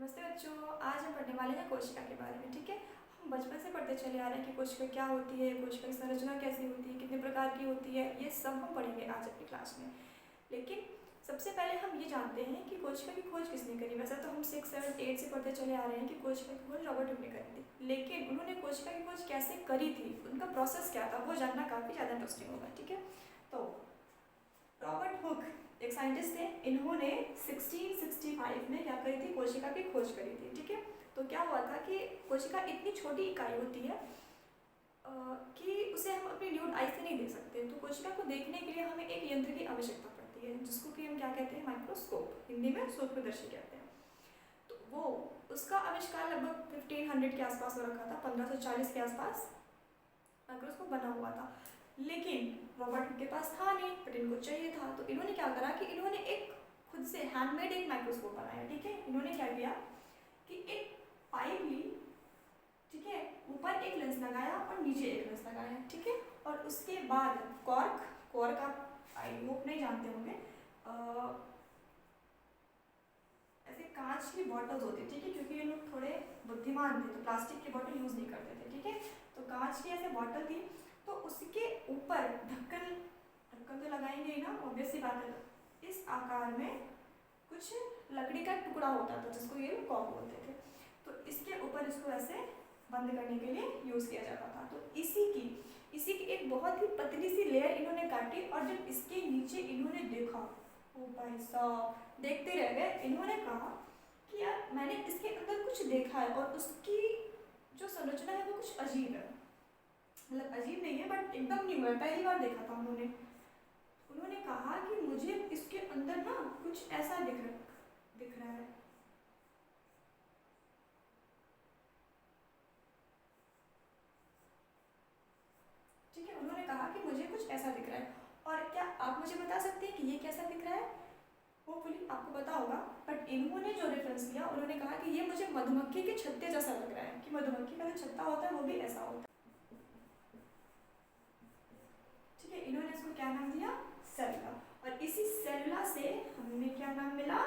नमस्ते बच्चों, आज हम पढ़ने वाले हैं कोशिका के बारे में। ठीक है, हम बचपन से पढ़ते चले आ रहे हैं कि कोशिका क्या होती है, कोशिका की संरचना कैसी होती है, कितने प्रकार की होती है, ये सब हम पढ़ेंगे आज अपनी क्लास में। लेकिन सबसे पहले हम ये जानते हैं कि कोशिका की खोज किसने करी। वैसे तो हम 6, 7, 8 से पढ़ते चले आ रहे हैं कि कोशिका की खोज रॉबर्ट हुक ने करी थी, लेकिन उन्होंने कोशिका की खोज कैसे करी थी, उनका प्रोसेस क्या था, वो जानना काफ़ी ज़्यादा इंटरेस्टिंग होगा। ठीक है, तो रॉबर्ट हुक एक साइंटिस्ट थे। इन्होंने 1665 में क्या करी थी, कोशिका की खोज करी थी। ठीक है, तो क्या हुआ था कि कोशिका इतनी छोटी इकाई होती है कि उसे हम अपनी न्यूड आई से नहीं देख सकते। तो कोशिका को देखने के लिए हमें एक यंत्र की आवश्यकता पड़ती है, जिसको कि हम क्या कहते हैं, माइक्रोस्कोप, हिंदी में सूक्ष्मदर्शी कहते हैं। तो वो उसका आविष्कार लगभग 1500 के आसपास हो रखा था, 1540 के आसपास माइक्रोस्कोप बना हुआ था। लेकिन रॉबर्ट हुक के पास था नहीं, बट इनको चाहिए था। तो इन्होंने क्या करा कि इन्होंने एक खुद से हैंडमेड एक माइक्रोस्कोप बनाया। ठीक है, इन्होंने क्या किया कि एक पाइप ली, ठीक है, ऊपर एक लेंस लगाया और नीचे एक लेंस लगाया। ठीक है, और उसके बाद कॉर्क आप आई होप नहीं जानते होंगे, ऐसे कांच की बॉटल्स होती है। ठीक है, क्योंकि ये लोग थोड़े बुद्धिमान थे तो प्लास्टिक की बॉटल यूज़ नहीं करते थे। ठीक है, तो कांच की ऐसे बॉटल थी, तो उसके ऊपर ढक्कन तो लगाएंगे ही ना, ऑब्वियस सी बात है। इस आकार में कुछ लकड़ी का टुकड़ा होता था जिसको ये कॉर्क बोलते थे। तो इसके ऊपर इसको ऐसे बंद करने के लिए यूज़ किया जाता था। तो इसी की एक बहुत ही पतली सी लेयर इन्होंने काटी, और जब इसके नीचे इन्होंने देखा, ओ भाई साहब, देखते रह गए। इन्होंने कहा कि यार मैंने इसके अंदर कुछ देखा है और उसकी जो संरचना है वो कुछ अजीब है। मतलब अजीब नहीं है, बट एकदम न्यू है, पहली बार देखा था उन्होंने कहा कि मुझे इसके अंदर ना कुछ ऐसा दिख रहा है। ठीक है, उन्होंने कहा कि मुझे कुछ ऐसा दिख रहा है। और क्या आप मुझे बता सकते हैं कि ये कैसा दिख रहा है? होपफुली आपको पता होगा, बट इन्होंने जो रेफरेंस लिया, उन्होंने कहा कि ये मुझे मधुमक्खी के छत्ते जैसा लग रहा है, कि मधुमक्खी का जो छत्ता होता है वो भी ऐसा होता है। ठीक है, इन्होंने इसको क्या नाम दिया? सेलुला। और इसी सेलुला से हमें क्या नाम मिला?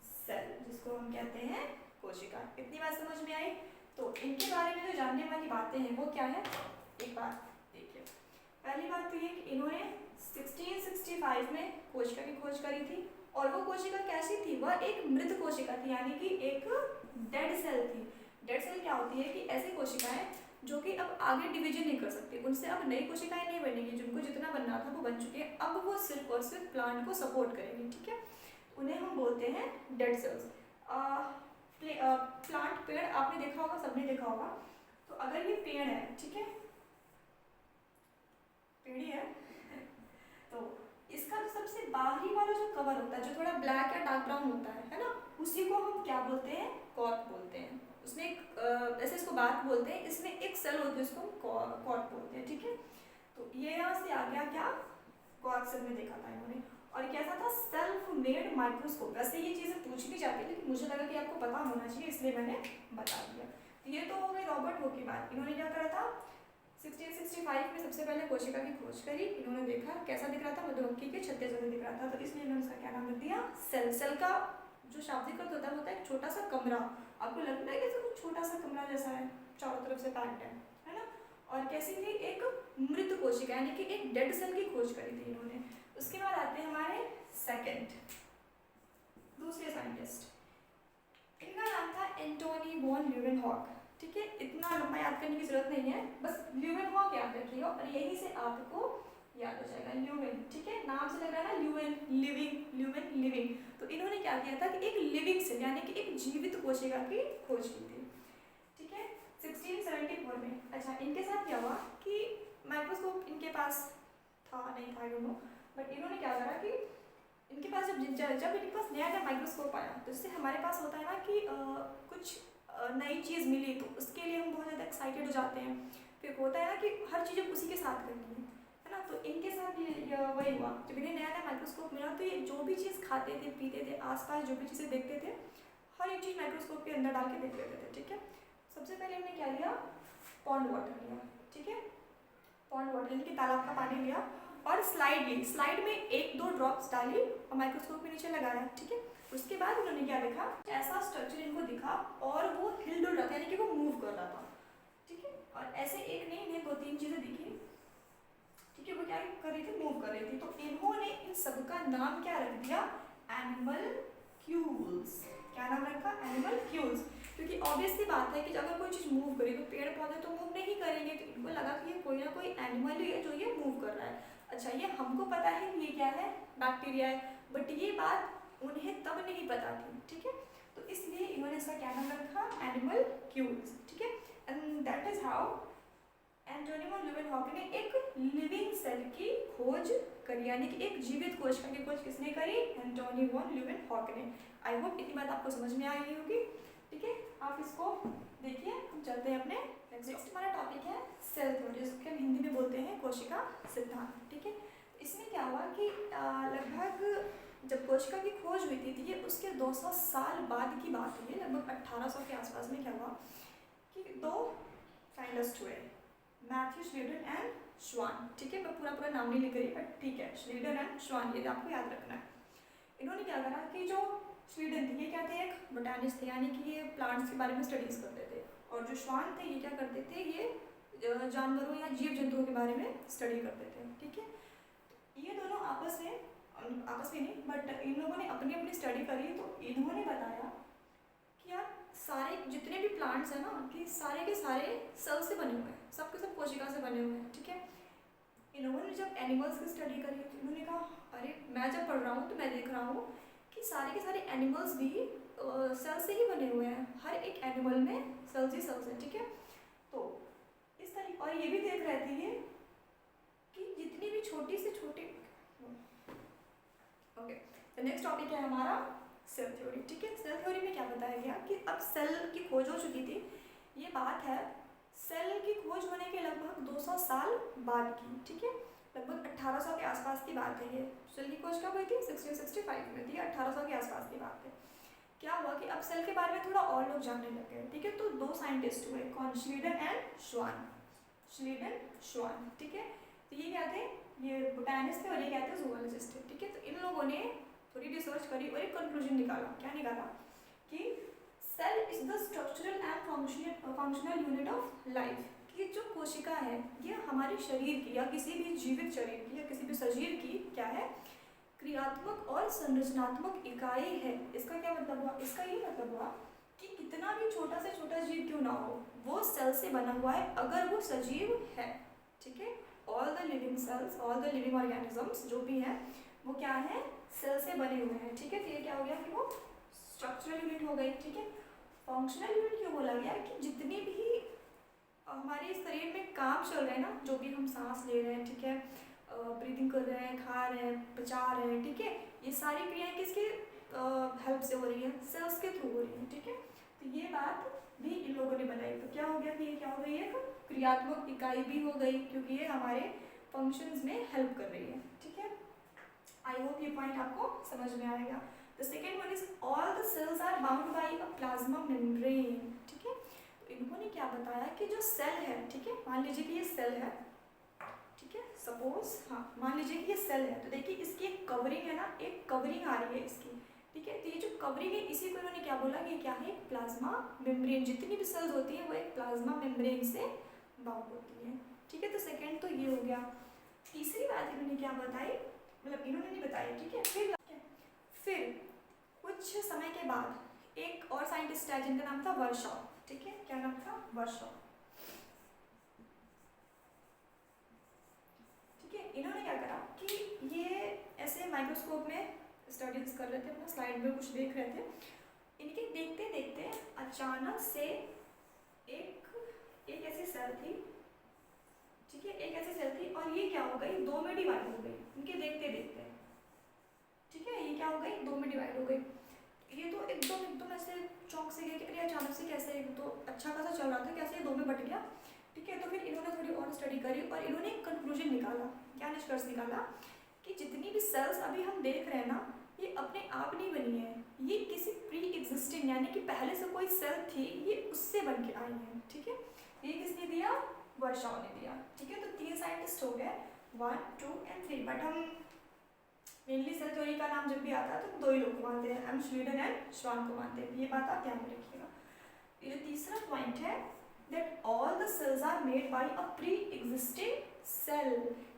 सेल, जिसको हम कहते हैं कोशिका। इतनी बात समझ में आई? तो इनके बारे में जो जानने वाली बातें हैं वो क्या है, एक बात देखिए। पहली बात तो ये कि इन्होंने 1665 में कोशिका की खोज करी थी, और वो कोशिका कैसी थी? वह एक मृत कोशिका थी, यानी कि एक डेड सेल थी। डेड सेल क्या होती है कि ऐसी कोशिकाएं जो कि अब आगे डिवीजन नहीं कर सकती, उनसे अब नई कोशिकाएं नहीं बनेगी, जिनको जितना बनना था वो बन चुके हैं, अब वो सिर्फ और सिर्फ प्लांट को सपोर्ट करेंगी। ठीक है, उन्हें हम बोलते हैं डेड सेल्स। प्लांट, पेड़ आपने देखा होगा, सबने देखा होगा। तो अगर ये पेड़ है, ठीक है, पेड़ ही है, तो इसका जो सबसे बाहरी वाला जो कवर होता है, जो थोड़ा ब्लैक या डार्क ब्राउन होता है ना, उसी को हम क्या बोलते हैं? कॉर्क बोलते हैं। उसमें एक ऐसे इसको बार्क बोलते हैं, इसमें एक सेल होती है, उसको कॉर्क बोलते हैं। ठीक है, तो ये यहाँ से आ गया क्या? कॉर्क सेल में देखा था इन्होंने। और कैसा था? Self made microscope. वैसे ये चीज़ें पूछ भी जाती है, लेकिन मुझे लगा कि आपको पता होना चाहिए, इसलिए मैंने बता दिया। तो ये तो हो गई रॉबर्ट हुक की बात। इन्होंने क्या करा था? 1665 में सबसे पहले कोशिका की खोज करी। इन्होंने देखा कैसा दिख रहा था, मधुमक्खी के छत्ते जैसा दिख रहा था, तो इसलिए इन्होंने उसका क्या नाम रख दिया? सेल। सेल का जो शाब्दिक अर्थ होता है वो होता है एक छोटा सा कमरा। आपको लगता है कि कुछ छोटा सा कमरा जैसा है, चारों तरफ से पैक्ड है ना? और कैसी थी? एक मृत कोशिका, यानी कि एक डेड सेल की खोज करी थी इन्होंने। उसके बाद आते हैं हमारे दूसरे साइंटिस्ट। इनका नाम था एंटोनी वॉन ल्यूवेनहॉक। ठीक है, इतना लंबा याद करने की जरूरत नहीं है, बस ल्यूवेनहॉक याद रखिएगा और यहीं से आपको याद हो जाएगा ल्यूवेन। ठीक है, नाम से लग रहा है ना, ल्यूवेन लिविंग। तो इन्होंने क्या किया था कि एक लिविंग सेल, यानी कि एक जीवित कोशिका की खोज की थी। ठीक है, 1674 में। अच्छा, इनके साथ क्या हुआ कि माइक्रोस्कोप इनके पास था नहीं था, आई डोंट नो, बट इन्होंने क्या करा कि इनके पास जब इनके पास नया माइक्रोस्कोप आया, तो इससे हमारे पास होता है ना कि कुछ नई चीज़ मिली, तो उसके लिए हम बहुत ज़्यादा एक्साइटेड हो जाते हैं। फिर होता है ना कि हर चीज़ उसी के साथ करनी है ना। तो इनके साथ वही हुआ, जब इन्हें नया माइक्रोस्कोप मिला, तो ये जो भी चीज़ खाते थे, पीते थे, आसपास जो भी चीज़ें देखते थे, हर एक चीज़ माइक्रोस्कोप के अंदर डाल के देख लेते थे। ठीक है, सबसे पहले हमने क्या लिया? पॉन्ड वाटर लिया। ठीक है, पॉन्ड वाटर यानी कि तालाब का पानी लिया, और स्लाइड ली। स्लाइड में 1-2 ड्रॉप्स डाली और माइक्रोस्कोप के नीचे लगाया। ठीक है, उसके बाद उन्होंने क्या देखा, ऐसा स्ट्रक्चर इनको दिखा और वो हिल डुल रहा था, यानी कि वो मूव कर रहा था, ठीक है। और ऐसे एक नहीं इन्हें 2-3 चीज़ें दिखी, ठीक है, वो क्या कर रही थी, मूव कर रही थी। तो इन्होंने इन सबका नाम क्या रख दिया, एनिमल्क्यूल्स। क्या नाम रखा, एनिमल्क्यूल्स। क्योंकि ऑब्वियस सी बात है कि अगर कोई चीज़ मूव करे तो पेड़ पौधे तो मूव नहीं करेंगे, तो इनको लगा कि ये कोई ना कोई एनिमल ही है जो ये मूव कर रहा है। अच्छा, ये हमको पता है कि ये क्या है, बैक्टीरिया है, बट ये बात उन्हें तब नहीं पता थी, ठीक है। तो इसलिए इन्होंने इसका क्या नाम रखा, एनिमल्क्यूल्स, ठीक है। And that is how Antonie van Leeuwenhoek ने एक लिविंग सेल की खोज करी, यानी कि एक जीवित कोशिका की खोज किसने करी, एंटोनी वन ल्यूवेनहॉक ने। आई होप इतनी बात आपको समझ में आई होगी, ठीक है। आप इसको देखिए, हम चलते हैं अपने नेक्स्ट हमारा टॉपिक है सेल थ्योरी, जिसको हम हिंदी में बोलते हैं कोशिका सिद्धांत, ठीक है। इसमें क्या हुआ कि लगभग जब कोशिका की खोज हुई थी, ये उसके 200 साल बाद की बात है, लगभग 1800 के आसपास में क्या हुआ कि 2 साइंटिस्ट हुए, मैथ्यू श्लीडर एंड श्वान, ठीक है। मैं पूरा नाम नहीं लिख रही, बट ठीक है, श्लीडर एंड श्वान, ये आपको याद रखना है। इन्होंने क्या करा कि जो श्लीडर थे, ये क्या थे, एक बोटैनिस्ट थे, यानी कि ये प्लांट्स के बारे में स्टडीज करते थे। और जो श्वान थे, ये क्या करते थे, ये जानवरों या जीव जंतुओं के बारे में स्टडी करते थे, ठीक है। ये दोनों आपस में नहीं, बट इन लोगों ने अपनी अपनी स्टडी करी। तो इन्होंने बताया कि यार सारे जितने भी प्लांट्स हैं ना, कि सारे के सारे सेल से बने हुए हैं, सब के सब कोशिका से बने हुए हैं, ठीक है। इन्होंने जब एनिमल्स की स्टडी करी तो इन्होंने कहा, अरे मैं जब पढ़ रहा हूँ तो मैं देख रहा हूँ कि सारे के सारे एनिमल्स भी सेल से ही बने हुए हैं, हर एक एनिमल में सेल्स ही सेल्स हैं, ठीक है। तो इस तरीके, और ये भी देख रहे थे ये कि जितनी भी छोटी से छोटी, ओके, तो नेक्स्ट टॉपिक है हमारा सेल थ्योरी, ठीक है। सेल थ्योरी में क्या बताया गया कि अब सेल की खोज हो चुकी थी, ये बात है सेल की खोज होने के लगभग 200 साल बाद की, ठीक है। लगभग 1800 के आसपास की बात है। ये सेल की खोज कब हुई थी, 1665 में थी, 1800 के आसपास की बात है। क्या हुआ कि अब सेल के बारे में थोड़ा और लोग जानने लग गए, ठीक है। तो 2 साइंटिस्ट हुए, कौन, श्लीडर एंड श्वान, श्लीडर श्वान, ठीक है। तो ये क्या थे, ये बोटैनिस्ट थे और ये क्या थे, जूलॉजिस्ट थे, ठीक है। तो इन लोगों ने थोड़ी रिसर्च करी और एक कंक्लूजन निकाला। क्या निकाला कि cell is the structural and functional unit of life, कि जो कोशिका है ये हमारे शरीर की या किसी भी जीवित शरीर की या किसी भी सजीव की क्या है, क्रियात्मक और संरचनात्मक इकाई है। इसका क्या मतलब हुआ, इसका ये मतलब हुआ कि कितना भी छोटा से छोटा जीव क्यों ना हो, वो सेल से बना हुआ है अगर वो सजीव है, ठीक है। All the living cells, all the living organisms जो भी हैं वो क्या है, सेल से बने हुए हैं, ठीक है। तो ये क्या हो गया कि वो स्ट्रक्चरल यूनिट हो गई, ठीक है। फंक्शनल यूनिट क्यों बोला गया कि जितनी भी हमारे शरीर में काम चल रहे हैं ना, जो भी हम सांस ले रहे हैं, ठीक है, ब्रीदिंग कर रहे हैं, खा रहे हैं, पचा रहे हैं, ठीक है, ये सारी क्रियाएं किसके हेल्प से हो रही है, सेल्स के थ्रू हो रही है, ठीक है। तो ये बात भी इन लोगों ने बनाई। तो क्या हो गया कि ये क्या हो गई, एक क्रियात्मक इकाई भी हो गई, क्योंकि ये हमारे फंक्शंस में हेल्प कर रही है, ठीक है। आई होप ये पॉइंट आपको समझ में आएगा। The second one is all the cells are bound by a plasma membrane, ठीक है। तो इन्होंने क्या बताया कि जो सेल है, ठीक है, मान लीजिए कि ये सेल है, ठीक है, सपोज, हाँ मान लीजिए कि ये सेल है, तो देखिए इसकी एक कवरिंग है ना, एक कवरिंग आ रही है इसकी, ठीक है। तो ये जो कवरिंग है इसी को इन्होंने क्या बोला कि क्या है, प्लाज्मा मेम्ब्रेन। जितनी भी सेल्स होती है वो एक प्लाज्मा मेम्ब्रेन से बाउंड होती है, ठीक है। तो सेकेंड तो ये हो गया। तीसरी बात इन्होंने क्या बताई, मतलब इन्होंने नहीं बताई, ठीक है। फिर कुछ समय के बाद एक और साइंटिस्ट है जिनका नाम था वर्शॉ, ठीक है। क्या नाम था, वर्शॉ, ठीक है। इन्होंने क्या करा कि ये ऐसे माइक्रोस्कोप में स्टडीज कर रहे थे, अपना स्लाइड में कुछ देख रहे थे। इनके देखते देखते अचानक से एक ऐसी सेल थी, ठीक है, एक ऐसी सेल थी और ये क्या हो गई, 2 में डिवाइड हो गई इनके देखते देखते, ठीक है। ये क्या हो गई, 2 में डिवाइड हो गई। ये तो एकदम ऐसे चौंक से गए कि अरे अचानक से कैसे, तो अच्छा खासा चल रहा था, कैसे ये 2 में बट गया, ठीक है। तो फिर इन्होंने थोड़ी और स्टडी करी और इन्होंने एक कंक्लूजन निकाला। क्या निष्कर्ष निकाला कि जितनी भी सेल्स अभी हम देख रहे हैं ना, ये अपने आप नहीं बनी है, ये किसी प्री एग्जिस्टिंग यानी कि पहले से कोई सेल थी, ये उससे बन के आई है, ठीक है। ये किसने दिया, वर्शॉ ने दिया, ठीक है। तो 3 साइंटिस्ट हो गए, 1, 2 एंड 3, बट हम मेनली सेल थ्योरी का नाम जब भी आता है तो दो ही लोग को मानते हैं, एम श्वीडन एंड श्वान को मानते हैं। ये बात आप ध्यान में रखिएगा। ये जो तीसरा पॉइंट है that all the cells are made by a pre existing cell,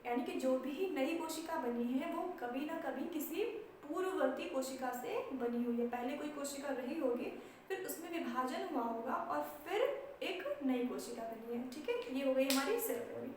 यानी कि जो भी नई कोशिका बनी है वो कभी ना कभी किसी पूर्ववर्ती कोशिका से बनी हुई है। पहले कोई कोशिका रही होगी, फिर उसमें विभाजन हुआ होगा और फिर एक नई कोशिका बनी है। ठीक है, ये हो गई हमारी सेल थ्योरी।